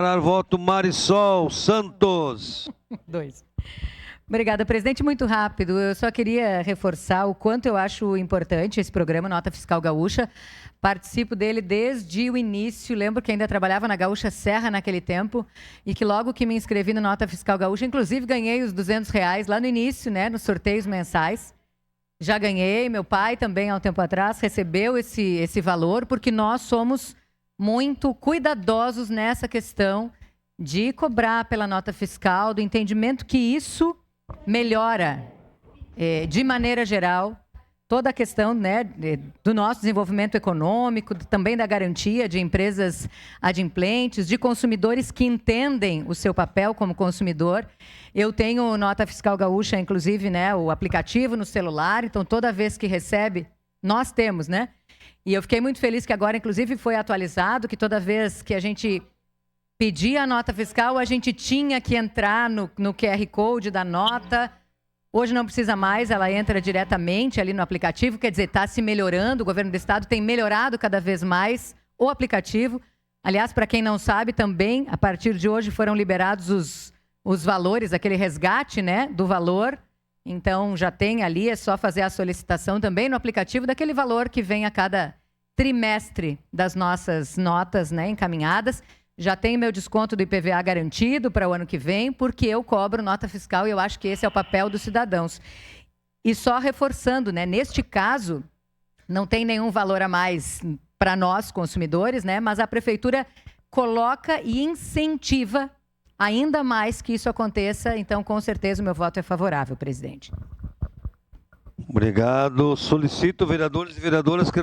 Voto Marisol Santos. 2. Obrigada, presidente. Muito rápido. Eu só queria reforçar o quanto eu acho importante esse programa Nota Fiscal Gaúcha. Participo dele desde o início. Lembro que ainda trabalhava na Gaúcha Serra naquele tempo e que logo que me inscrevi no Nota Fiscal Gaúcha, inclusive ganhei os R$ 200 lá no início, né, nos sorteios mensais. Já ganhei. Meu pai também, há um tempo atrás, recebeu esse valor, porque nós somos muito cuidadosos nessa questão de cobrar pela nota fiscal, do entendimento que isso melhora, de maneira geral, toda a questão, né, do nosso desenvolvimento econômico, também da garantia de empresas adimplentes, de consumidores que entendem o seu papel como consumidor. Eu tenho Nota Fiscal Gaúcha, inclusive, né, o aplicativo no celular, então toda vez que recebe, nós temos, né? E eu fiquei muito feliz que agora, inclusive, foi atualizado, que toda vez que a gente pedia a nota fiscal, a gente tinha que entrar no QR Code da nota. Hoje não precisa mais, ela entra diretamente ali no aplicativo, quer dizer, está se melhorando, o governo do estado tem melhorado cada vez mais o aplicativo. Aliás, para quem não sabe, também, a partir de hoje, foram liberados os valores, aquele resgate, né, do valor. Então, já tem ali, é só fazer a solicitação também no aplicativo daquele valor que vem a cada trimestre das nossas notas, né, encaminhadas. Já tem meu desconto do IPVA garantido para o ano que vem, porque eu cobro nota fiscal e eu acho que esse é o papel dos cidadãos. E só reforçando, né, neste caso, não tem nenhum valor a mais para nós, consumidores, né, mas a prefeitura coloca e incentiva ainda mais que isso aconteça, então, com certeza, o meu voto é favorável, presidente. Obrigado. Solicito, vereadores e vereadoras que